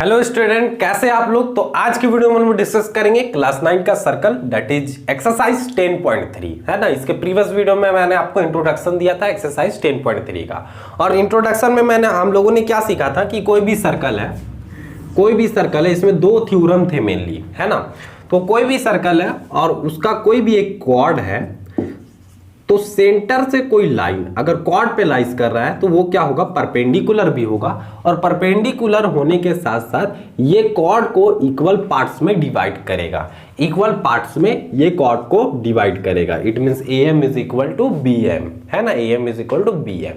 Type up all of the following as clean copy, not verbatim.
Hello student, कैसे आप लोग। तो आज की वीडियो में हम डिस्कस करेंगे क्लास 9 का सर्कल, दैट इज एक्सरसाइज 10.3 है ना। इसके प्रीवियस वीडियो में मैंने आपको इंट्रोडक्शन दिया था एक्सरसाइज 10.3 का, और इंट्रोडक्शन में मैंने हम लोगों ने क्या सीखा था कि कोई भी सर्कल है, इसमें दो थ्योरम थे मेनली, है ना। तो कोई भी सर्कल है और उसका कोई भी एक कॉर्ड है, तो सेंटर से कोई लाइन अगर कॉर्ड पे लाइज कर रहा है तो वो क्या होगा, परपेंडिकुलर भी होगा, और परपेंडिकुलर होने के साथ साथ ये कॉर्ड को इक्वल पार्ट्स में डिवाइड करेगा। इक्वल पार्ट्स में ये कॉर्ड को डिवाइड करेगा। It means AM is equal to BM, है ना। AM is equal to BM।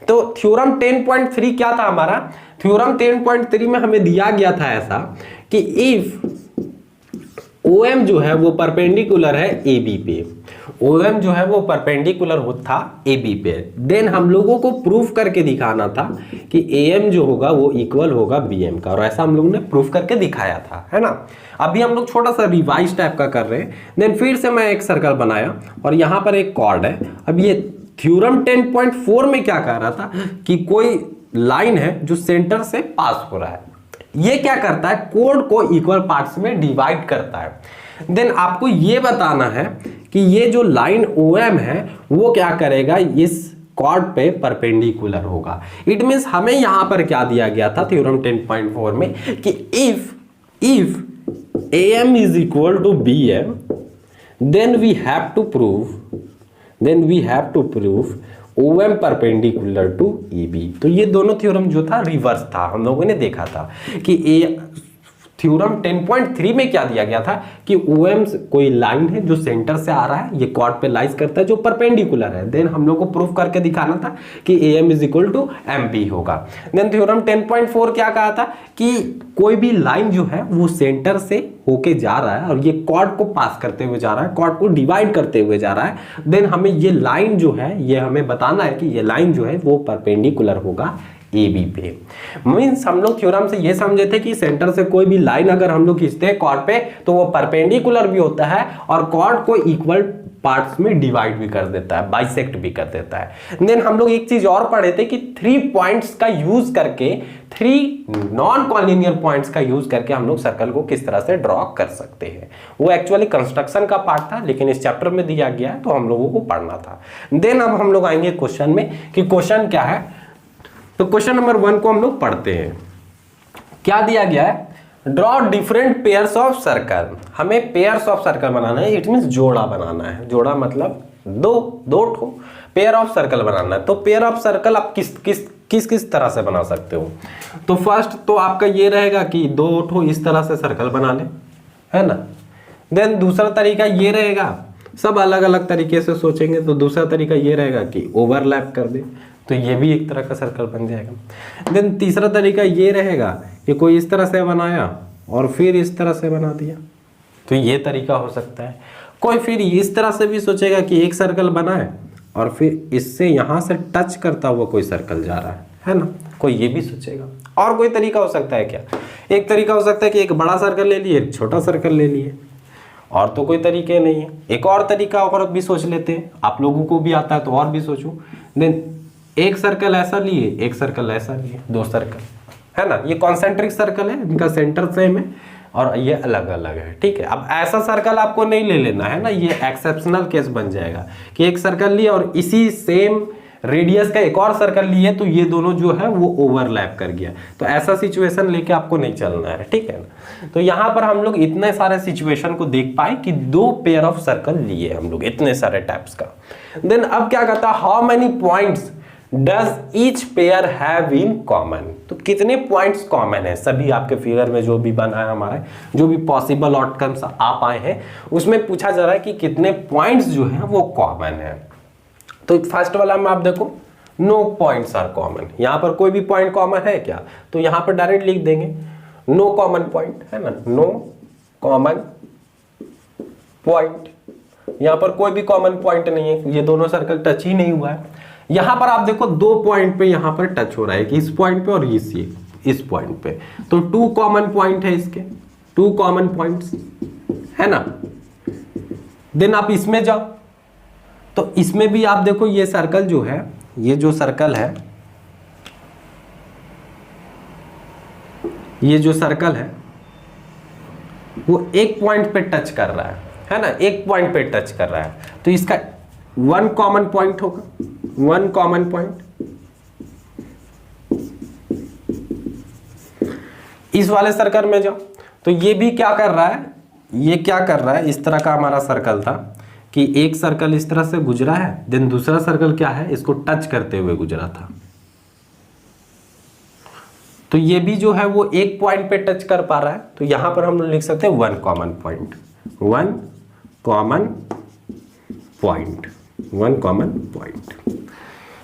तो थ्योरम 10.3 क्या था हमारा। थ्योरम 10.3 में हमें दिया गया था ऐसा कि इफ OM जो है वो परपेंडिकुलर है AB पे, OM जो है वो परपेंडिकुलर था AB पे, देन हम लोगों को प्रूफ करके दिखाना था कि AM जो होगा वो इक्वल होगा BM का, और ऐसा हम लोगों ने प्रूफ करके दिखाया था, है ना। अभी हम लोग छोटा सा रिवाइज टाइप का कर रहे हैं। देन फिर से मैं एक सर्कल बनाया और यहाँ पर एक कॉर्ड है। अब ये थ्योरम 10.4 में क्या कह रहा था कि कोई लाइन है जो सेंटर से पास हो रहा है, ये क्या करता है, कोड को इक्वल पार्ट्स में डिवाइड करता है। देन आपको ये बताना है कि ये जो लाइन OM है वो क्या करेगा, इस कॉर्ड पे परपेंडिकुलर होगा। इट मींस हमें यहां पर क्या दिया गया था थ्योरम 10.4 में कि if AM is equal to BM then we have to prove OM perpendicular to AB। तो ये दोनों थ्योरम जो था रिवर्स था, हम लोगों ने देखा था कि थ्योरम 10.3 में क्या दिया गया था कि OM कोई लाइन है जो सेंटर से आ रहा है, ये कॉर्ड पे लाइज करता है जो परपेंडिकुलर है। देन हम लोग को प्रूफ करके दिखाना था कि AM is equal to MP होगा। देन थ्योरम 10.4 क्या कहा था कि कोई भी लाइन जो है वो सेंटर से होके जा रहा है और ये कॉर्ड को पास करते हुए जा रहा है, कॉर्ड को डिवाइड करते हुए जा रहा है। देन हमें ये लाइन जो है, ये हमें बताना है कि ये लाइन जो है वो परपेंडिकुलर होगा AB पे। मीन्स हम लोग थ्योरम से ये समझे थे कि सेंटर से कोई भी लाइन अगर हम लोग खींचते हैं कॉर्ड पे तो वो परपेंडिकुलर भी होता है और कॉर्ड को इक्वल पार्ट्स में डिवाइड भी कर देता है, बाइसेक्ट भी कर देता है। देन हम लोग एक चीज और पढ़े थे कि 3 पॉइंट्स का यूज करके, 3 नॉन कॉलिनियर पॉइंट्स का यूज करके हम लोग सर्कल को किस तरह से ड्रॉ कर सकते हैं। वो एक्चुअली कंस्ट्रक्शन का पार्ट था, लेकिन इस चैप्टर में दिया गया है तो हम लोगों को पढ़ना था। देन अब हम लोग आएंगे क्वेश्चन में कि क्वेश्चन क्या है। तो क्वेश्चन नंबर 1 को हम लोग पढ़ते हैं। क्या दिया गया है, draw different pairs of circle. हमें पेयर्स ऑफ सर्कल बनाना है, इट मींस जोड़ा बनाना है। जोड़ा मतलब दो ठो पेयर ऑफ सर्कल बनाना है। तो पेयर ऑफ सर्कल आप किस तरह से बना सकते हो। तो फर्स्ट तो आपका ये रहेगा कि 2 ठो इस तरह से सर्कल बना ले, है ना। देन दूसरा तरीका ये रहेगा, सब अलग अलग तरीके से सोचेंगे तो दूसरा तरीका ये रहेगा कि ओवरलैप कर दे, तो ये भी एक तरह का सर्कल बन जाएगा। देन तीसरा तरीका ये रहेगा कि कोई इस तरह से बनाया और फिर इस तरह से बना दिया, तो ये तरीका हो सकता है। कोई फिर इस तरह से भी सोचेगा कि एक सर्कल बनाए और फिर इससे यहाँ से टच करता हुआ कोई सर्कल जा रहा है ना, कोई ये भी सोचेगा। और कोई तरीका हो सकता है क्या, एक तरीका हो सकता है कि एक बड़ा सर्कल ले लिए, एक छोटा सर्कल ले लिए, और तो कोई तरीके नहीं है। एक और तरीका और भी सोच लेते हैं, आप लोगों को भी आता है तो और भी सोचो। देन एक सर्कल ऐसा लिए, एक सर्कल ऐसा लिए, 2 सर्कल, है ना। ये कॉन्सेंट्रिक सर्कल है, इनका सेंटर सेम है और ये अलग अलग है, ठीक है। अब ऐसा सर्कल आपको नहीं ले लेना है ना, ये एक्सेप्शनल केस बन जाएगा कि एक सर्कल लिए और इसी सेम रेडियस का एक और सर्कल लिए, तो ये दोनों जो है वो ओवरलैप कर गया। तो ऐसा सिचुएशन लेके आपको नहीं चलना है, ठीक है ना। तो यहाँ पर हम लोग इतने सारे सिचुएशन को देख पाए कि 2 पेयर ऑफ सर्कल लिए हम लोग, इतने सारे टाइप्स का। देन अब क्या कहता है, how many points does each pair have in common. तो कितने पॉइंट्स कॉमन है, सभी आपके फिगर में जो भी बना है, हमारे जो भी पॉसिबल आउटकम्स आ पाए हैं उसमें पूछा जा रहा है कि कितने पॉइंट्स जो है वो कॉमन है। तो फर्स्ट वाला में आप देखो, नो पॉइंट्स आर कॉमन। यहाँ पर कोई भी पॉइंट कॉमन है क्या, तो यहाँ पर डायरेक्ट लिख देंगे नो कॉमन पॉइंट, है ना, नो कॉमन पॉइंट। यहाँ पर कोई भी कॉमन पॉइंट नहीं है, ये दोनों सर्कल टच ही नहीं हुआ है। यहाँ पर आप देखो 2 पॉइंट पे यहाँ पर टच हो रहा है कि इस पॉइंट पे और इस पॉइंट पे, तो 2 कॉमन पॉइंट है इसके, 2 कॉमन पॉइंट्स, है ना। देन आप इसमें जाओ तो इसमें भी आप देखो ये सर्कल जो है, ये जो सर्कल है ये जो सर्कल है वो एक पॉइंट पे टच कर रहा है ना, एक पॉइंट पे टच कर रहा है, तो इसका वन कॉमन पॉइंट होगा, वन कॉमन पॉइंट। इस वाले सर्कल में जाओ तो ये भी क्या कर रहा है, ये क्या कर रहा है, इस तरह का हमारा सर्कल था कि एक सर्कल इस तरह से गुजरा है, देन दूसरा सर्कल क्या है, इसको टच करते हुए गुजरा था। तो ये भी जो है वो एक पॉइंट पे टच कर पा रहा है, तो यहां पर हम लोग लिख सकते हैं one common point, one common point, one common point.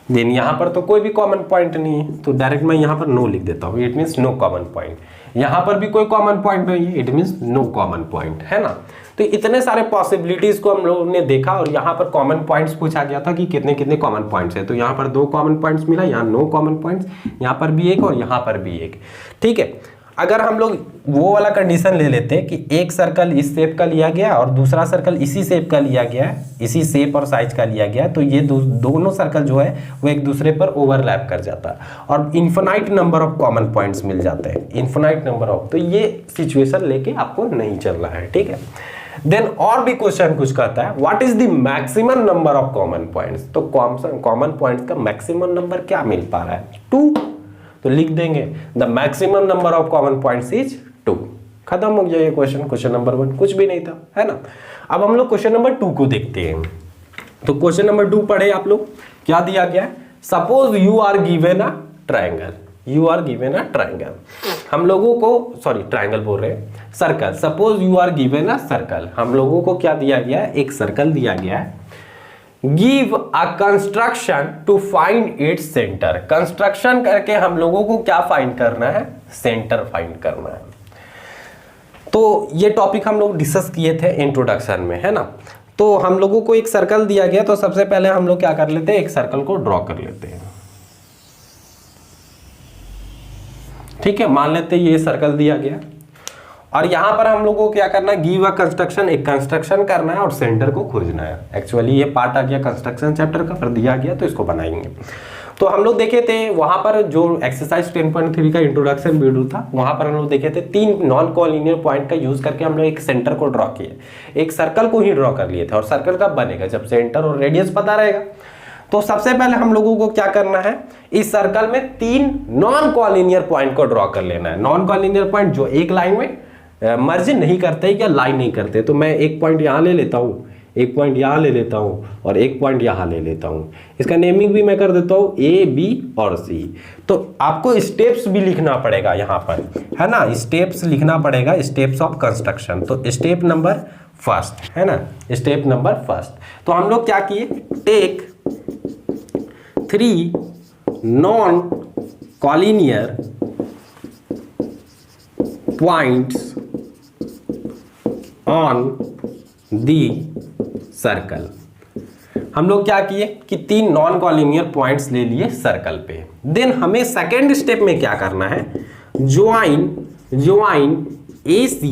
Then यहां पर तो कोई भी कॉमन पॉइंट नहीं है, तो डायरेक्ट मैं यहां पर नो लिख देता हूं, it means no common point. यहां पर भी कोई कॉमन पॉइंट नहीं है, it means no common point, है ना। तो इतने सारे पॉसिबिलिटीज को हम लोगों ने देखा और यहाँ पर कॉमन पॉइंट्स पूछा गया था कि कितने कितने कॉमन पॉइंट्स है, तो यहाँ पर 2 कॉमन पॉइंट्स मिला, यहाँ 9 कॉमन पॉइंट्स, यहाँ पर भी एक और यहाँ पर भी एक। ठीक है, अगर हम लोग वो वाला कंडीशन ले लेते हैं कि एक सर्कल इस शेप का लिया गया और दूसरा सर्कल इसी शेप का लिया गया है, इसी शेप और साइज का लिया गया है, तो ये दोनों सर्कल जो है वो एक दूसरे पर ओवरलैप कर जाता है और infinite number of common points मिल जाते हैं, इन्फिनाइट नंबर ऑफ। तो ये सिचुएशन लेके आपको नहीं चलना है, ठीक है। देन और भी क्वेश्चन कुछ कहता है what is the maximum number of common points, तो कॉमन पॉइंट्स का मैक्सिमम नंबर क्या मिल पा रहा है, 2, तो लिख देंगे the maximum number of common points is 2। खत्म हो गया ये क्वेश्चन नंबर 1, कुछ भी नहीं था, है ना। अब हम लोग क्वेश्चन नंबर 2 को देखते हैं। तो क्वेश्चन नंबर 2 पढ़े आप लोग, क्या दिया गया है, suppose you are given a triangle, you are given a triangle, हम लोगों को सॉरी ट्रायंगल बोल रहे हैं, circle, suppose you are given a circle, हम लोगों को क्या दिया गया है, एक सर्कल दिया गया है। Give a construction to find its centre, construction करके हम लोगों को क्या फाइंड करना है, सेंटर फाइंड करना है। तो ये टॉपिक हम लोग डिस्कस किए थे इंट्रोडक्शन में, है ना। तो हम लोगों को एक सर्कल दिया गया, तो सबसे पहले हम लोग क्या कर लेते हैं, एक सर्कल को ड्रॉ कर लेते हैं। ठीक है, मान लेते हैं ये सर्कल दिया गया और यहां पर हम लोगों को क्या करना है, गिव अ कंस्ट्रक्शन, एक कंस्ट्रक्शन करना है और सेंटर को खोजना है। एक्चुअली ये पार्ट आ गया कंस्ट्रक्शन चैप्टर का, पर दिया गया तो इसको बनाएंगे। तो हम लोग देखे थे वहां पर जो एक्सरसाइज 10.3 का इंट्रोडक्शन वीडियो था, वहां पर हम लोग देखे थे 3 नॉन कॉलिनियर पॉइंट का यूज करके हम लोग एक सेंटर को ड्रॉ किए, एक सर्कल को ही ड्रॉ कर लिए थे। और सर्कल कब बनेगा, जब सेंटर और रेडियस पता रहेगा। तो सबसे पहले हम लोगों को क्या करना है, इस सर्कल में 3 नॉन कॉलिनियर पॉइंट को ड्रॉ कर लेना है। नॉन कॉलिनियर पॉइंट जो एक लाइन में मर्ज नहीं करते या लाइन नहीं करते, तो मैं एक पॉइंट यहाँ ले लेता हूँ, एक पॉइंट यहाँ ले लेता हूँ और एक पॉइंट यहाँ ले लेता हूँ। इसका नेमिंग भी मैं कर देता हूँ A, B और C। तो आपको स्टेप्स भी लिखना पड़ेगा यहाँ पर, है ना, स्टेप्स लिखना पड़ेगा, स्टेप्स ऑफ कंस्ट्रक्शन। तो स्टेप नंबर फर्स्ट, है ना, स्टेप नंबर फर्स्ट। तो हम लोग क्या किए, take 3 non collinear points on the circle. हम लोग क्या किए कि 3 नॉन कॉलिनियर पॉइंट्स ले लिए सर्कल पे। देन हमें सेकेंड स्टेप में क्या करना है, ज्वाइन AC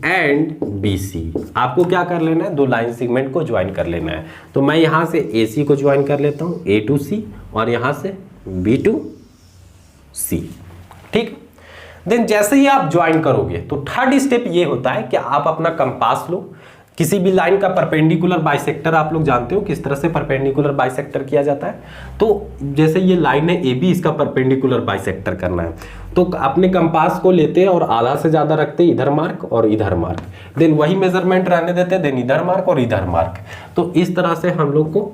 एंड BC। आपको क्या कर लेना है, 2 लाइन सेगमेंट को ज्वाइन कर लेना है। तो मैं यहां से AC को ज्वाइन कर लेता हूं, A to C, और यहां से B to C। ठीक, देन जैसे ही आप ज्वाइन करोगे तो थर्ड स्टेप ये होता है कि आप अपना कंपास लो, किसी भी लाइन का परपेंडिकुलर बाइसेक्टर, आप लोग जानते हो किस तरह से परपेंडिकुलर बाइसेक्टर किया जाता है। तो जैसे ये लाइन है AB, इसका परपेंडिकुलर बाइसेक्टर करना है, तो अपने कंपास को लेते हैं और आधा से ज्यादा रखते हैं, इधर मार्क और इधर मार्क, देन वही मेजरमेंट रहने देते हैं, देन इधर मार्क और इधर मार्क। तो इस तरह से हम लोग को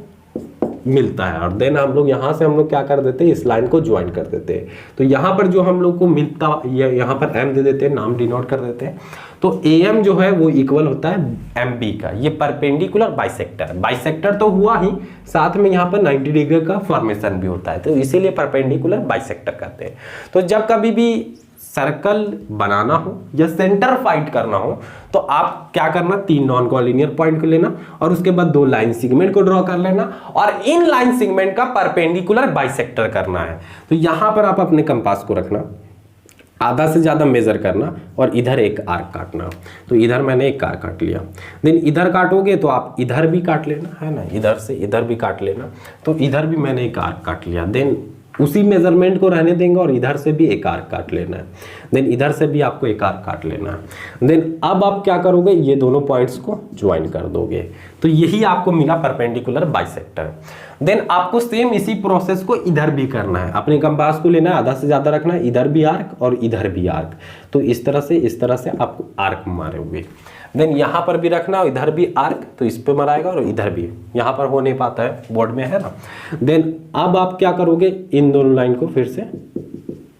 मिलता है और देन हम लोग यहाँ से हम लोग क्या कर देते हैं, इस लाइन को ज्वाइन कर देते हैं। तो यहाँ पर जो हम लोग को मिलता, यहाँ पर M दे देते हैं, नाम डिनोट कर देते हैं। तो AM जो है वो इक्वल होता है MB का, ये परपेंडिकुलर बाइसेक्टर। बाइसेक्टर तो हुआ ही, साथ में यहाँ पर 90 डिग्री का फॉर्मेशन भी होता है, तो इसीलिए परपेंडिकुलर बाइसेक्टर कहते हैं। तो जब कभी भी सर्कल बनाना हो या सेंटर फाइंड करना हो तो आप क्या करना, 3 नॉन कॉलिनियर पॉइंट को लेना और उसके बाद 2 लाइन सेगमेंट को ड्रॉ कर लेना और इन लाइन सेगमेंट का परपेंडिकुलर बाइसेक्टर करना है। तो यहां पर आप अपने कंपास को रखना, आधा से ज्यादा मेजर करना और इधर एक आर्क काटना। तो इधर मैंने एक आर्क काट लिया, देन इधर काटोगे तो आप इधर भी काट लेना, है ना, इधर से इधर भी काट लेना। तो इधर भी मैंने एक आर्क काट लिया, देन उसी मेजरमेंट को रहने देंगे और इधर से भी एक आर्क काट लेना है, देन इधर से भी आपको एक आर्क काट लेना है। देन अब आप क्या करोगे, ये दोनों पॉइंट्स को ज्वाइन कर दोगे, तो यही आपको मिला परपेंडिकुलर बाइसेक्टर। देन आपको सेम इसी प्रोसेस को इधर भी करना है, अपने कंपास को लेना है, आधा से ज्यादा रखना है, इधर भी आर्क और इधर भी आर्क, तो इस तरह से आपको आर्क मारोगे। देन यहाँ पर भी रखना और इधर भी आर्क, तो इस पे मराएगा और इधर भी, यहाँ पर हो नहीं पाता है बोर्ड में, है ना। देन अब आप क्या करोगे, इन दोनों लाइन को फिर से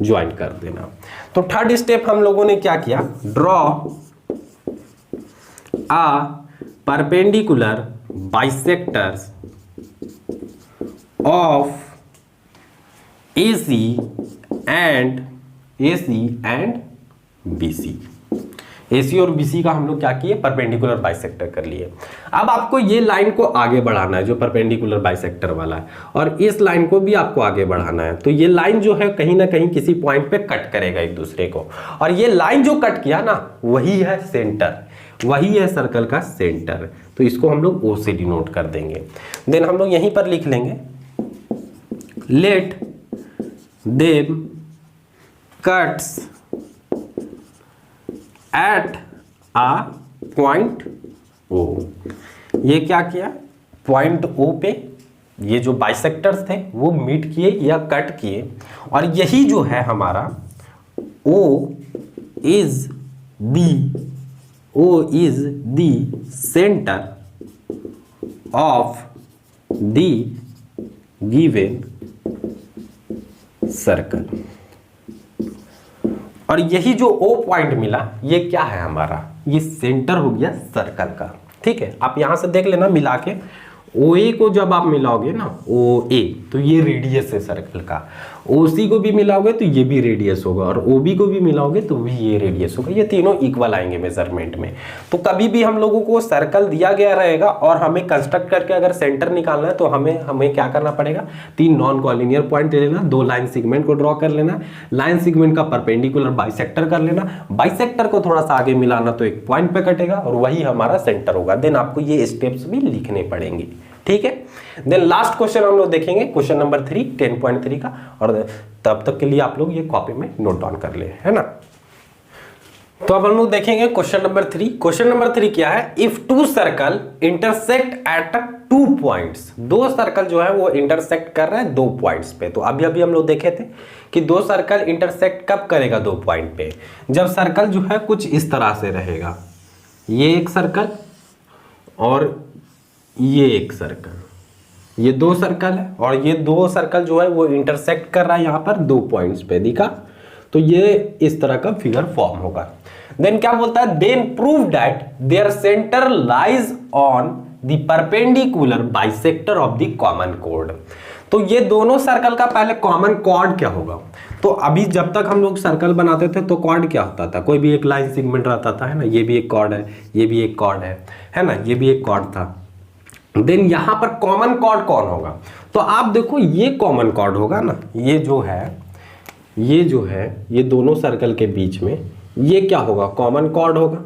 ज्वाइन कर देना। तो थर्ड स्टेप हम लोगों ने क्या किया, draw a perpendicular bisectors of AC and BC। AC और BC का हम लोग क्या किए, परपेंडिकुलर बाइसेक्टर कर लिए। अब आपको ये लाइन को आगे बढ़ाना है जो परपेंडिकुलर बाइसेक्टर वाला है, और इस लाइन को भी आपको आगे बढ़ाना है। तो ये लाइन जो है कहीं ना कहीं किसी पॉइंट पे कट करेगा एक दूसरे को, और ये लाइन जो कट किया ना वही है सेंटर, वही है सर्कल का सेंटर, तो इसको हम लोग O से डिनोट कर देंगे। देन हम लोग यहीं पर लिख लेंगे, let them cuts at a point O। ये क्या किया, पॉइंट O पे ये जो बाइसेक्टर्स थे वो मीट किए या कट किए, और यही जो है हमारा O is the centre of the given circle. और यही जो O पॉइंट मिला ये क्या है हमारा, ये सेंटर हो गया सर्कल का। ठीक है, आप यहां से देख लेना मिला के, OA को जब आप मिलाओगे ना OA, तो ये रेडियस है सर्कल का, OC को भी मिलाओगे तो ये भी रेडियस होगा, और OB को भी मिलाओगे तो भी ये रेडियस होगा। ये तीनों इक्वल आएंगे मेजरमेंट में। तो कभी भी हम लोगों को सर्कल दिया गया रहेगा और हमें कंस्ट्रक्ट करके अगर सेंटर निकालना है तो हमें क्या करना पड़ेगा, 3 नॉन कॉलिनियर पॉइंट ले लेना, 2 लाइन सेगमेंट को ड्रॉ कर लेना, लाइन सेगमेंट का परपेंडिकुलर बाइसेक्टर कर लेना, बाइसेक्टर को थोड़ा सा आगे मिलाना तो एक पॉइंट पे कटेगा और वही हमारा सेंटर होगा। देन आपको ये स्टेप्स भी लिखने पड़ेंगे। ठीक है, देन लास्ट क्वेश्चन हम लोग देखेंगे, क्वेश्चन नंबर 3 10.3 का, और तब तक के लिए आप लोग ये कॉपी में नोट डाउन कर ले, है ना। तो अब हम लोग देखेंगे क्वेश्चन नंबर 3। क्वेश्चन नंबर 3 क्या है, if 2 circle intersect at 2 points. 2 circle जो है वो इंटरसेक्ट कर रहे हैं 2 पॉइंट्स पे। तो अभी हम लोग देखे थे कि 2 सर्कल इंटरसेक्ट कब करेगा 2 पॉइंट पे, जब सर्कल जो है कुछ इस तरह से रहेगा, ये एक सर्कल और ये एक सर्कल, ये 2 सर्कल है, और ये 2 सर्कल जो है वो इंटरसेक्ट कर रहा है यहाँ पर 2 पॉइंट्स पे, दिखा। तो ये इस तरह का फिगर फॉर्म होगा। देन क्या बोलता है, then prove that their centre lies on the perpendicular bisector of the common chord. तो ये दोनों सर्कल का पहले कॉमन कॉर्ड क्या होगा, तो अभी जब तक हम लोग सर्कल बनाते थे तो कॉर्ड क्या होता था, कोई भी एक लाइन सेगमेंट रहता था, है ना, ये भी एक कॉर्ड है, ये भी एक कॉर्ड है ना, ये भी एक कॉर्ड था। देन यहां पर कॉमन कॉर्ड कौन होगा, तो आप देखो ये कॉमन कॉर्ड होगा ना, ये जो है ये दोनों सर्कल के बीच में ये क्या होगा, कॉमन कॉर्ड होगा।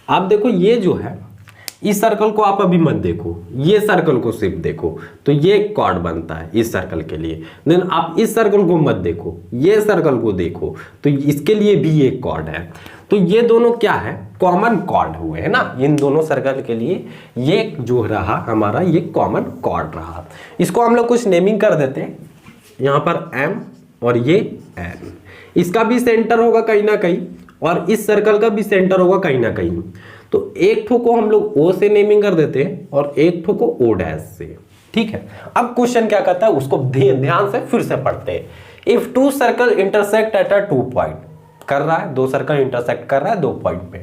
आप देखो ये जो है, इस सर्कल को आप अभी मत देखो, ये सर्कल को सिर्फ देखो, तो ये कॉर्ड बनता है इस सर्कल के लिए। देन आप इस सर्कल को मत देखो, ये सर्कल को देखो, तो इसके लिए भी एक कॉर्ड है। तो ये दोनों क्या है, कॉमन कॉर्ड हुए, है ना। इन दोनों सर्कल के लिए ये जो रहा हमारा, ये कॉमन कॉर्ड रहा। इसको हम लोग कुछ नेमिंग कर देते हैं, यहाँ पर M और ये N। इसका भी सेंटर होगा कहीं ना कहीं, और इस सर्कल का भी सेंटर होगा कहीं ना कहीं। तो एक ठो को हम लोग O से नेमिंग कर देते हैं और एक ठो को O डैश से। ठीक है, अब क्वेश्चन क्या कहता है उसको ध्यान से फिर से पढ़ते हैं। If 2 circle intersect at 2 point, कर रहा है 2 सर्कल इंटरसेक्ट कर रहा है 2 पॉइंट पे,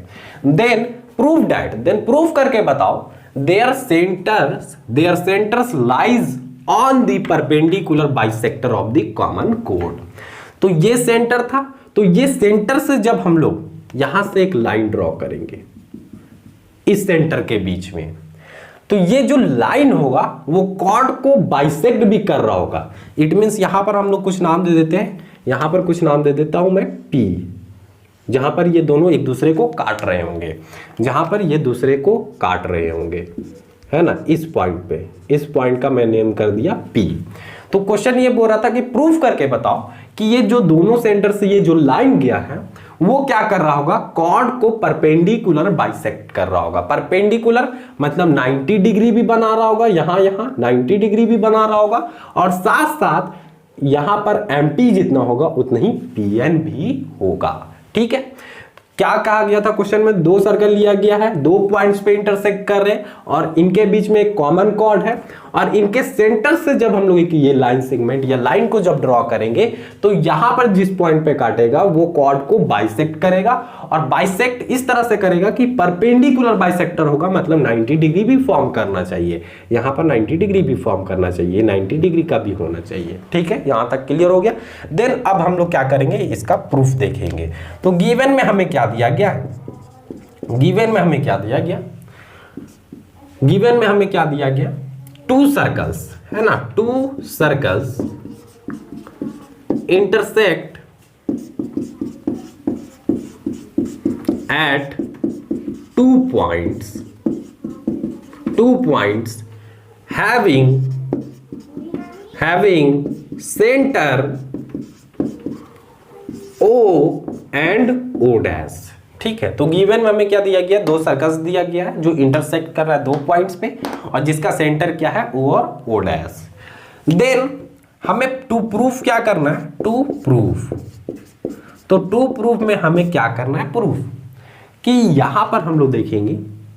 then prove that, then prove करके बताओ, their centres lies on the perpendicular bisector of the common chord. तो ये सेंटर था, तो ये सेंटर से जब हम लोग यहां से एक लाइन ड्रॉ करेंगे इस सेंटर के बीच में, तो ये जो लाइन होगा वो कॉर्ड को बाइसेक्ट भी कर रहा होगा। इट मींस यहां पर हम लोग कुछ नाम दे देते हैं, यहां पर कुछ नाम दे देता हूं मैं P, जहां पर ये दोनों एक दूसरे को काट रहे होंगे, जहां पर ये दूसरे को काट रहे होंगे, है ना, इस पॉइंट पे, इस पॉइंट का मैं नेम कर दिया P। तो क्वेश्चन ये बोल रहा था कि प्रूफ करके बताओ कि ये जो दोनों सेंटर से ये जो लाइन गया है वो क्या कर रहा होगा, कॉर्ड को परपेंडिकुलर बाइसेक्ट कर रहा होगा। परपेंडिकुलर मतलब 90 डिग्री भी बना रहा होगा, यहां 90 डिग्री भी बना रहा होगा, और साथ साथ यहां पर MP जितना होगा उतना ही PN भी होगा। ठीक है, क्या कहा गया था क्वेश्चन में, दो सर्कल लिया गया है, दो पॉइंट्स पे इंटरसेक्ट कर रहे हैं और इनके बीच में एक कॉमन कॉर्ड है, और इनके सेंटर से जब हम लोग ये लाइन सेगमेंट या लाइन को जब ड्रॉ करेंगे तो यहां पर जिस पॉइंट पे काटेगा वो कॉर्ड को बाइसेक्ट करेगा, और बाइसेक्ट इस तरह से करेगा कि परपेंडिकुलर बाइसेक्टर होगा, मतलब 90 डिग्री भी फॉर्म करना चाहिए, यहां पर 90 डिग्री भी फॉर्म करना चाहिए, 90 डिग्री का भी होना चाहिए। ठीक है, यहां तक क्लियर हो गया। देन अब हम लोग क्या करेंगे, इसका प्रूफ देखेंगे। तो गिवन में हमें क्या दिया गया, गिवन में हमें क्या दिया गया, गिवन में हमें क्या दिया गया, टू सर्कल्स है ना, to circles intersect at two points having center O and O dash. ठीक है, तो गिवन में हमें क्या दिया गया, दो सर्कल्स दिया गया है जो इंटरसेक्ट कर रहा है दो पॉइंट्स पे, और जिसका सेंटर क्या है O और O डैश। देन हमें टू प्रूफ क्या करना है, टू प्रूफ, तो टू प्रूफ में हमें क्या करना है, प्रूफ कि यहां पर हम लोग देखेंगे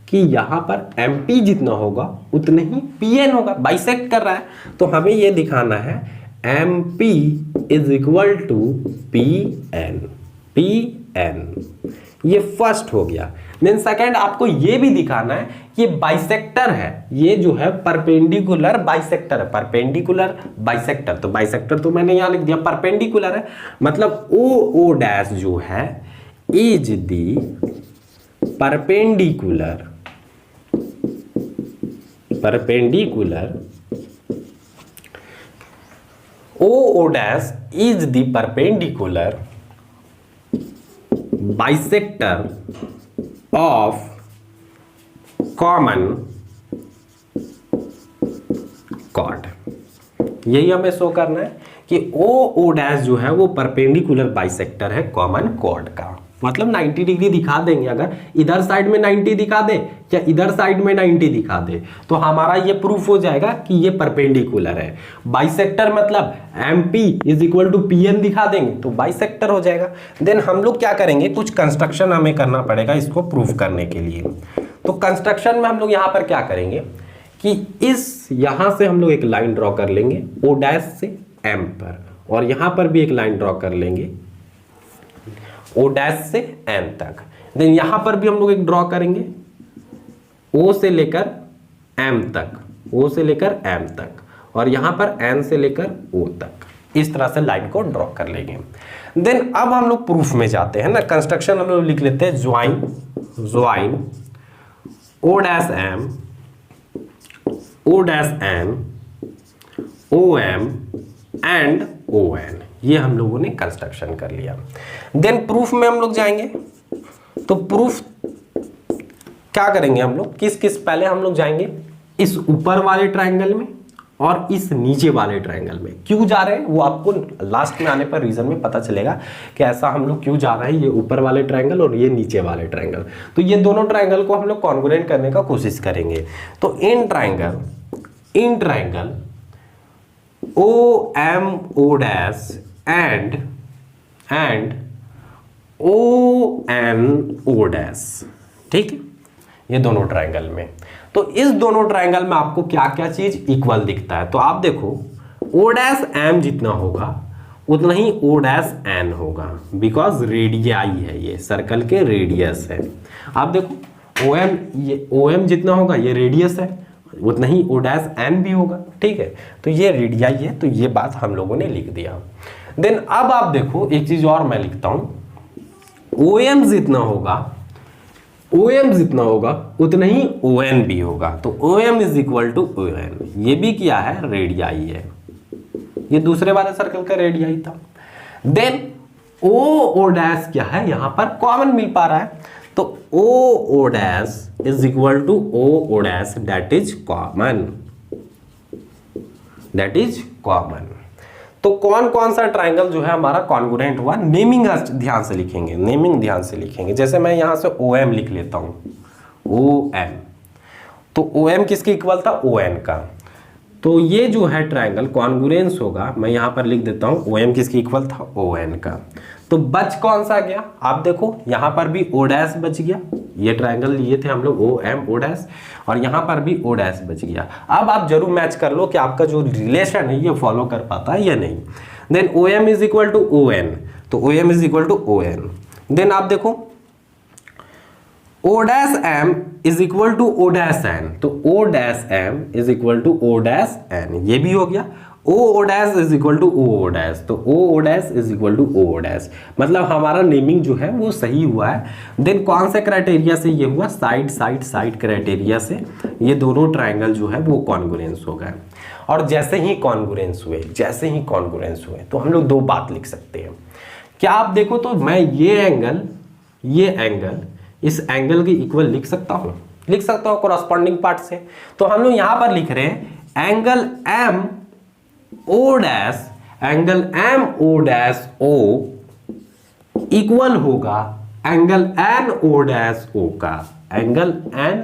कि यहां पर MP जितना होगा उतना ही PN होगा, बाइसेक्ट कर रहा है, तो हमें यह दिखाना है MP is equal to PN, ये फर्स्ट हो गया। देन सेकंड आपको ये भी दिखाना है कि ये बाइसेक्टर है, ये जो है परपेंडिकुलर बाइसेक्टर है, परपेंडिकुलर बाइसेक्टर, तो बाइसेक्टर तो मैंने यहां लिख दिया, परपेंडिकुलर है मतलब O डैश जो है is the perpendicular O dash is the perpendicular bisector of common chord। यही हमें शो करना है कि O डैश जो है वो परपेंडिकुलर बाइसेक्टर है कॉमन कॉर्ड का, मतलब 90 डिग्री दिखा देंगे, अगर इधर साइड में 90 दिखा दे या इधर साइड में 90 दिखा दे तो हमारा ये प्रूफ हो जाएगा कि ये परपेंडिकुलर है। बाइसेक्टर मतलब MP is equal to PN दिखा देंगे तो बाइसेक्टर हो जाएगा। देन हम लोग क्या करेंगे, कुछ कंस्ट्रक्शन हमें करना पड़ेगा इसको प्रूफ करने के लिए। तो कंस्ट्रक्शन में हम लोग यहाँ पर क्या करेंगे कि इस यहां से हम लोग एक लाइन ड्रॉ कर लेंगे O डैश से M पर, और यहां पर भी एक लाइन ड्रॉ कर लेंगे O डैश से N तक। देन यहां पर भी हम लोग एक ड्रॉ करेंगे O से लेकर M तक, O से लेकर M तक, और यहां पर N से लेकर O तक, इस तरह से लाइन को ड्रॉ कर लेंगे। देन अब हम लोग प्रूफ में जाते हैं ना, कंस्ट्रक्शन हम लोग लिख लेते हैं, join O dash M, O dash N, OM and ON, ये हम लोगों ने कंस्ट्रक्शन कर लिया। देन प्रूफ में हम लोग जाएंगे, तो प्रूफ क्या करेंगे हम लोग, किस पहले हम लोग जाएंगे इस ऊपर वाले ट्रायंगल में और इस नीचे वाले ट्रायंगल में। क्यों जा रहे हैं वो आपको लास्ट में आने पर रीजन में पता चलेगा कि ऐसा हम लोग क्यों जा रहे हैं, ये ऊपर वाले ट्रायंगल और ये नीचे वाले ट्रायंगल, तो ये दोनों ट्रायंगल को हम लोग कॉन्ग्रुएंट करने का कोशिश करेंगे। तो in triangle OMO dash and ONO dash, ठीक है, ये दोनों ट्रायंगल में। तो इस दोनों ट्रायंगल में आपको क्या क्या चीज इक्वल दिखता है, तो आप देखो O डैश M जितना होगा उतना ही O डैश N होगा, बिकॉज रेडियाई है, ये सर्कल के रेडियस है। आप देखो OM जितना होगा ये रेडियस है, उतना ही O डैश N भी होगा, ठीक है, तो ये रेडियाई है, तो ये बात हम लोगों ने लिख दिया। देन अब आप देखो एक चीज और मैं लिखता हूं, OM जितना होगा उतना ही ON भी होगा, तो OM is equal to ON, ये भी क्या है, रेडियाई है, ये दूसरे वाले सर्कल का रेडियाई था। देन O डैश क्या है, यहां पर कॉमन मिल पा रहा है, तो O dash is equal to O dash, that is common. तो कौन कौन सा ट्राइंगल जो है हमारा कॉन्ग्रुएंट हुआ, नेमिंग ध्यान से लिखेंगे, नेमिंग ध्यान से लिखेंगे। जैसे मैं यहां से OM लिख लेता हूं, OM, तो OM किसके इक्वल था, ON का। तो ये जो है ट्राइंगल कॉन्ग्रुएंस होगा, मैं यहां पर लिख देता हूं OM किसके इक्वल था, ON का। तो बच कौन सा गया, आप देखो यहां पर भी O डैश बच गया, ये ट्राइंगल लिए थे हम लोग OM O डैश, और यहां पर भी O डैश बच गया। अब आप जरूर मैच कर लो कि आपका जो रिलेशन है ये फॉलो कर पाता है या नहीं। Then OM is equal to ON, तो OM is equal to ON। Then आप देखो O dash M is equal to O dash N, तो O dash M is equal to O dash N, ये भी हो गया। O dash is equal to O dash, तो O dash is equal to O dash, मतलब हमारा naming जो है वो सही हुआ है। देन कौन से क्राइटेरिया से ये हुआ, साइड साइड साइड क्राइटेरिया से ये दोनों ट्राइंगल जो है वो कॉन्ग्रुएंस हो गए। और जैसे ही कॉन्ग्रुएंस हुए, जैसे ही कॉन्ग्रुएंस हुए तो हम लोग दो बात लिख सकते हैं। क्या आप देखो तो मैं ये एंगल इस एंगल के इक्वल लिख सकता हूं, लिख सकता हूं कॉरस्पॉन्डिंग पार्ट से। तो हम लोग यहां पर लिख रहे हैं angle M O dash, angle M O dash O equal होगा angle N O dash O का, angle N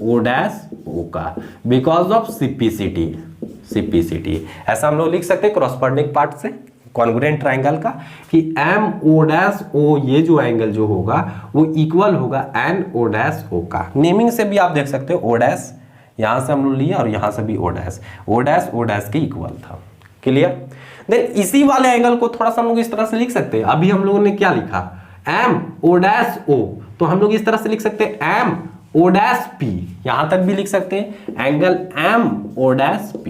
O dash O का, बिकॉज ऑफ सिपिसिटी। ऐसा हम लोग लिख सकते हैं कॉरस्पॉन्डिंग पार्ट से कॉन्ग्रुएंट ट्राइंगल का कि M O डैश O ये जो एंगल जो होगा वो इक्वल होगा N O डैश O का। नेमिंग से भी आप देख सकते हो O डैश यहां से हम लोग लिए और यहां से भी O डैश के इक्वल था। क्लियर। देन इसी वाले एंगल को थोड़ा सा हम लोग इस तरह से लिख सकते हैं। अभी हम लोगों ने क्या लिखा, M O डैश O, तो हम लोग इस तरह से लिख सकते हैं M O डैश P, यहां तक भी लिख सकते हैं angle M O dash P,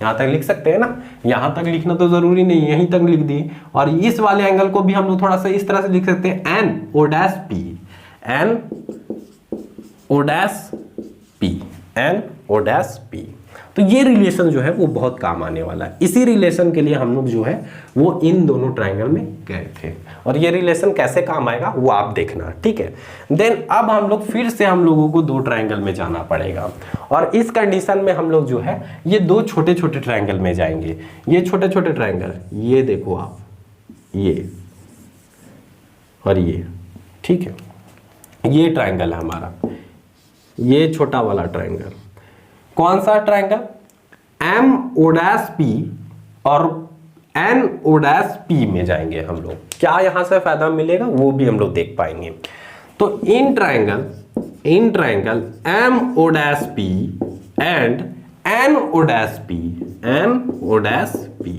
यहां तक लिख सकते हैं ना। यहां तक लिखना तो जरूरी नहीं, यहीं तक लिख दिए। और इस वाले एंगल को भी हम लोग थोड़ा सा इस तरह से लिख सकते हैं N O dash P, N O dash P, N O dash P। तो ये रिलेशन जो है वो बहुत काम आने वाला है। इसी रिलेशन के लिए हम लोग जो है वो इन दोनों ट्राइंगल में गए थे, और ये रिलेशन कैसे काम आएगा वो आप देखना, ठीक है। देन अब हम लोग फिर से हम लोगों को दो ट्राइंगल में जाना पड़ेगा, और इस कंडीशन में हम लोग जो है ये दो छोटे छोटे ट्राइंगल में जाएंगे। ये छोटे छोटे ट्राइंगल, ये देखो आप, ये और ये, ठीक है। ये ट्राइंगल है हमारा, ये छोटा वाला ट्राइंगल। कौन सा triangle, M O dash P और N O डैश P में जाएंगे हम लोग। क्या यहां से फायदा मिलेगा वो भी हम लोग देख पाएंगे। तो in triangle M O dash P and N O dash P,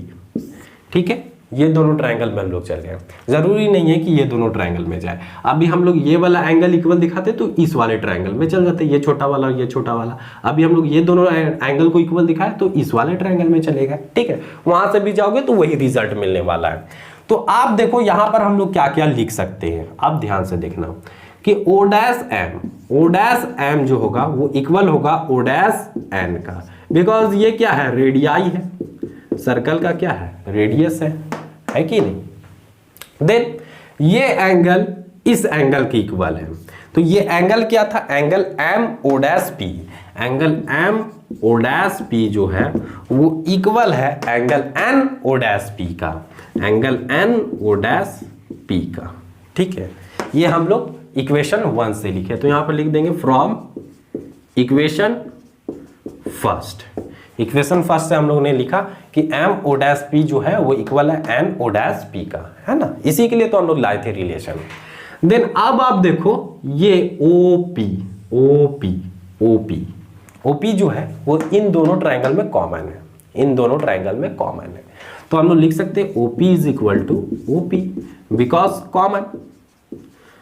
ठीक है। ये दोनों ट्राइंगल में हम लोग चल गए। जरूरी नहीं है कि ये दोनों ट्राइंगल में जाए। अभी हम लोग ये वाला एंगल इक्वल दिखाते तो इस वाले ट्राइंगल में चल जाते, ये छोटा वाला और ये छोटा वाला। अभी हम लोग ये दोनों एंगल को इक्वल दिखाए तो इस वाले ट्राइंगल में चलेगा, ठीक है। वहां से भी जाओगे तो वही रिजल्ट मिलने वाला है। तो आप देखो यहां पर हम लोग क्या क्या लिख सकते हैं, आप ध्यान से देखना कि O डैश M जो होगा वो इक्वल होगा O डैश N का, बिकॉज ये क्या है, रेडियाई है, सर्कल का क्या है, रेडियस है कि नहीं। देन ये एंगल इस एंगल के इक्वल है, तो ये एंगल क्या था, angle M O dash P, angle M O dash P जो है वो इक्वल है angle N O dash P का, angle N O dash P का, ठीक है। ये हम लोग इक्वेशन 1 से लिखे, तो यहां पर लिख देंगे from equation first. Equation first से हम लोग ने लिखा कि M O डैश P जो है वो इक्वल है N O डैश P का, है ना। इसी के लिए तो हम लोग लाए थे रिलेशन। देन अब आप देखो ये OP जो है वो इन दोनों ट्राइंगल में कॉमन है, तो हम लोग लिख सकते हैं OP is equal to OP because common.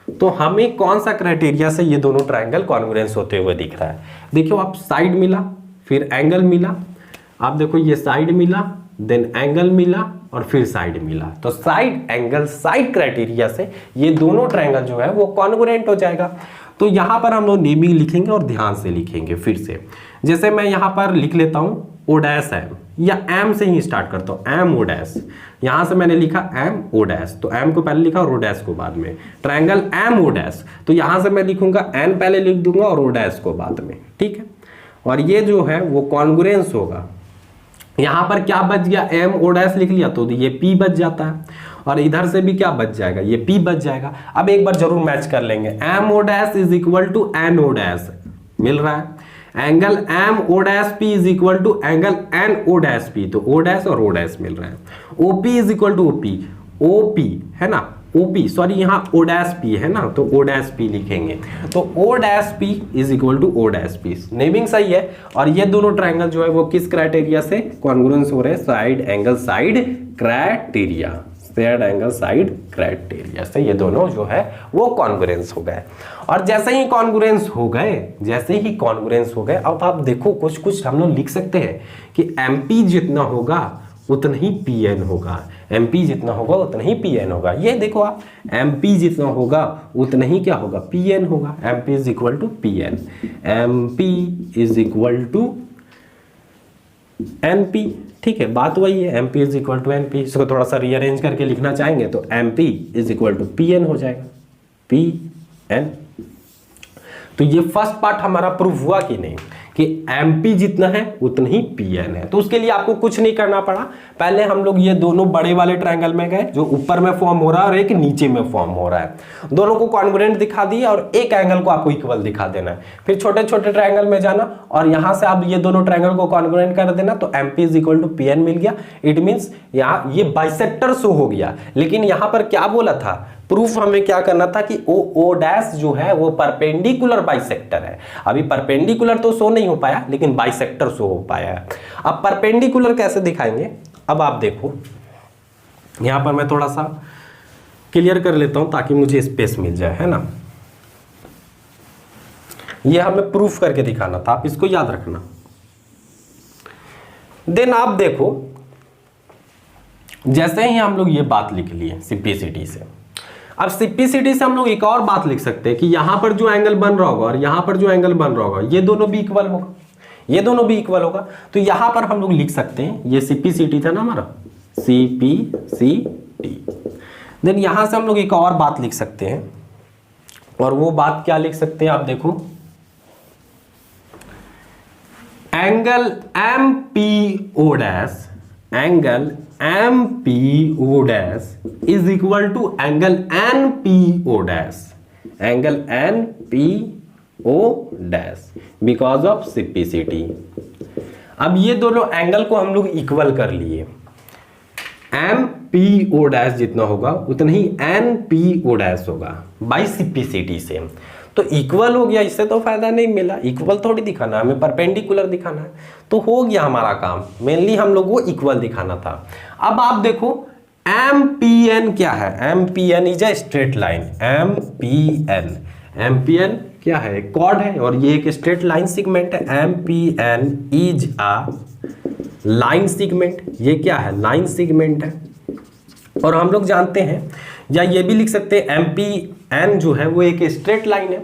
तो हमें कौन सा क्राइटेरिया से ये दोनों ट्राइंगल कॉन्ग्रुएंस होते हुए दिख रहा है। देखो आप, साइड मिला, फिर एंगल मिला, आप देखो ये साइड मिला, देन एंगल मिला और फिर साइड मिला। तो साइड एंगल साइड क्राइटेरिया से ये दोनों ट्राइंगल जो है वो कॉन्ग्रुएंट हो जाएगा। तो यहां पर हम लोग नेमिंग लिखेंगे और ध्यान से लिखेंगे फिर से। जैसे मैं यहां पर लिख लेता हूं O डैश M, या M से ही स्टार्ट करता हूं, M O डैश। यहां से मैंने लिखा M O डैश, तो M को पहले लिखा और O डैश को बाद में। ट्राइंगल M O डैश, तो यहां से मैं लिखूंगा N पहले लिख दूंगा और O डैश को बाद में, ठीक है। और ये जो है वो कॉन्ग्रुएंस होगा, यहाँ पर क्या बच गया, एम ओ डैश लिख लिया तो ये पी बच जाता है, और इधर से भी क्या बच जाएगा, ये पी बच जाएगा। अब एक बार जरूर मैच कर लेंगे, M O dash is equal to N O dash मिल रहा है, angle M O dash P is equal to angle N O dash P, तो ओ डैश और ओ डैश मिल रहा है, O P is equal to O P है ना, ओ पी सॉरी यहाँ ओ डैश पी है ना, तो ओ डैश पी लिखेंगे, तो O dash P is equal to O dash P, naming सही है। और ये दोनों ट्रायंगल जो है वो किस क्राइटेरिया से कॉन्ग्रुएंस हो रहे हैं, side angle side criteria, side angle side criteria से ये दोनों जो है वो कॉन्ग्रुएंस हो गए। और जैसे ही कॉन्ग्रुएंस हो गए, अब आप देखो कुछ कुछ हम लोग लिख सकते हैं कि एमपी जितना होगा उतना ही पीएन होगा, एमपी जितना होगा उतना ही पीएन होगा। ये देखो आप, एमपी जितना होगा उतना ही क्या होगा, पीएन होगा, MP is equal to PN, MP is equal to NP, ठीक है, बात वही है, MP is equal to NP. इसको थोड़ा सा रीअरेंज करके लिखना चाहेंगे तो MP is equal to PN हो जाएगा, पीएन। तो ये फर्स्ट पार्ट हमारा प्रूफ हुआ कि नहीं, कि एमपी जितना है उतना ही पीएन है। तो उसके लिए आपको कुछ नहीं करना पड़ा, पहले हम लोग ये दोनों बड़े वाले ट्रायंगल में गए जो ऊपर में फॉर्म हो रहा है और एक नीचे में फॉर्म हो रहा है, दोनों को कॉन्ग्रुएंट दिखा दिए और एक एंगल को आपको इक्वल दिखा देना है। फिर छोटे छोटे ट्रायंगल में जाना और यहां से आप ये दोनों ट्रायंगल को कॉन्ग्रुएंट कर देना, तो MP is equal to PN मिल गया। इट मींस यहाँ ये बाइसेक्टर शो हो गया, लेकिन यहां पर क्या बोला था, प्रूफ हमें क्या करना था कि ओ डैश जो है वो परपेंडिकुलर बाइसेक्टर है। अभी परपेंडिकुलर तो शो नहीं हो पाया, लेकिन बाइसेक्टर शो हो पाया है। अब परपेंडिकुलर कैसे दिखाएंगे, अब आप देखो यहां पर मैं थोड़ा सा क्लियर कर लेता हूं ताकि मुझे स्पेस मिल जाए, है ना। ये हमें प्रूफ करके दिखाना था, आप इसको याद रखना। देन आप देखो, जैसे ही हम लोग ये बात लिख लिए सिंप्लिसिटी से, अब सिंप्लिसिटी से हम लोग एक और बात लिख सकते हैं कि यहां पर जो एंगल बन रहा होगा और यहां पर जो एंगल बन रहा होगा ये दोनों भी इक्वल होगा, ये दोनों भी इक्वल होगा। तो यहां पर हम लोग लिख सकते हैं, ये सिंप्लिसिटी था ना हमारा, सीपीसीटी। देन यहां से हम लोग एक और बात लिख सकते हैं, और वो बात क्या लिख सकते हैं, आप देखो, angle M P O dash, angle M P O dash is equal to angle N P O dash, angle N P O dash because of simplicity. अब ये दोनों एंगल को हम लोग इक्वल कर लिए, एम पी ओ डैश जितना होगा उतना ही एन पी ओ डैश होगा बाई सिंप्लिसिटी से। तो इक्वल हो गया, इससे तो फायदा नहीं मिला, इक्वल थोड़ी दिखाना है हमें, परपेंडिकुलर दिखाना है, तो हो गया हमारा काम। मेनली हम लोग को इक्वल दिखाना था। अब आप देखो एम पी एन क्या है, M P N is a straight line, M P N क्या है, कॉर्ड है, और ये एक स्ट्रेट लाइन सेगमेंट है। M P N is a line segment, ये क्या है, लाइन सेगमेंट है। और हम लोग जानते हैं, या ये भी लिख सकते हैं, एम पी एन जो है वो एक स्ट्रेट लाइन है,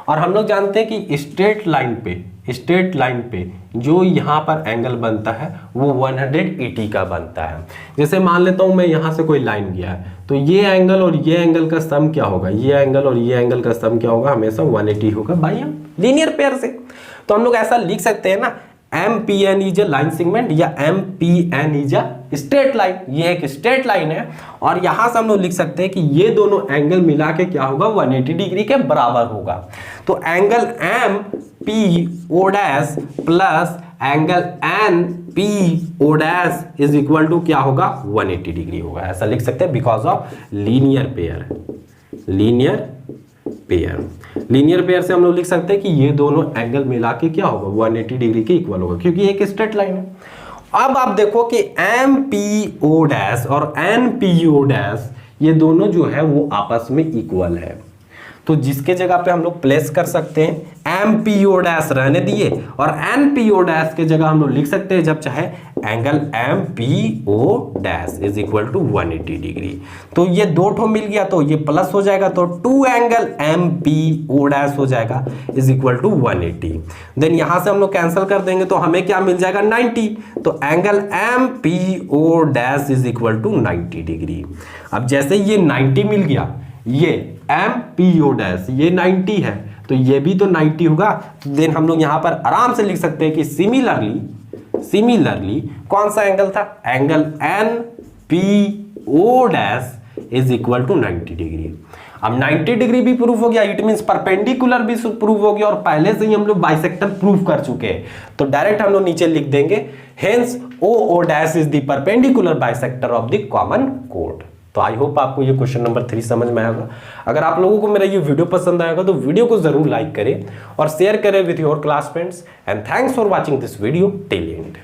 और हम लोग जानते हैं कि स्ट्रेट लाइन पे जो यहाँ पर एंगल बनता है वो 180 का बनता है। जैसे मान लेता हूँ मैं यहाँ से कोई लाइन गया है, तो ये एंगल और ये एंगल का सम क्या होगा, ये एंगल और ये एंगल का सम क्या होगा, हमेशा 180 होगा भाई, हम लीनियर पेयर से। तो हम लोग ऐसा लिख सकते हैं ना, M P N is a line segment, या M P N is a straight line, ये एक स्ट्रेट लाइन है। और यहां से हम लोग लिख सकते हैं कि ये दोनों एंगल मिला के क्या होगा, 180 डिग्री के बराबर होगा। तो angle M P O dash plus angle N P O dash is equal to क्या होगा, 180 डिग्री होगा। ऐसा लिख सकते हैं because of linear pair, linear pair से हम लोग लिख सकते हैं कि ये दोनों एंगल मिला के क्या होगा, 180 डिग्री के इक्वल होगा, क्योंकि एक स्ट्रेट लाइन है। अब आप देखो कि एम पी ओ डैश और एन पी ओ डैश ये दोनों जो है वो आपस में इक्वल है। तो जिसके जगह पे हम लोग प्लेस कर सकते हैं एम पी ओ डैश रहने दिए, और एन पी ओ डैश के जगह हम लोग लिख सकते हैं जब चाहे angle M P O dash is equal to 180 degree. तो ये दो ठो मिल गया तो ये प्लस हो जाएगा, तो 2 angle M P O dash हो जाएगा इज इक्वल टू 180। देन यहां से हम लोग कैंसिल कर देंगे तो हमें क्या मिल जाएगा, 90। तो angle M P O dash is equal to 90 degree. अब जैसे ये 90 मिल गया, ये एम पी ओ डैश ये 90 है, तो ये भी तो 90 होगा। तो देन हम लोग यहां पर आराम से लिख सकते हैं कि सिमिलरली सिमिलरली कौन सा एंगल था, angle N P O dash is equal to 90 degree. अब 90 डिग्री भी प्रूफ हो गया, इट मींस परपेंडिकुलर भी प्रूफ हो गया, और पहले से ही हम लोग बाइसेक्टर प्रूफ कर चुके हैं, तो डायरेक्ट हम लोग नीचे लिख देंगे hence O dash is the perpendicular bisector of the common कोड। तो आई होप आपको ये क्वेश्चन नंबर 3 समझ में आएगा। अगर आप लोगों को मेरा ये वीडियो पसंद आएगा तो वीडियो को जरूर लाइक करें और शेयर करें with your class friends, and thanks for watching this video till and.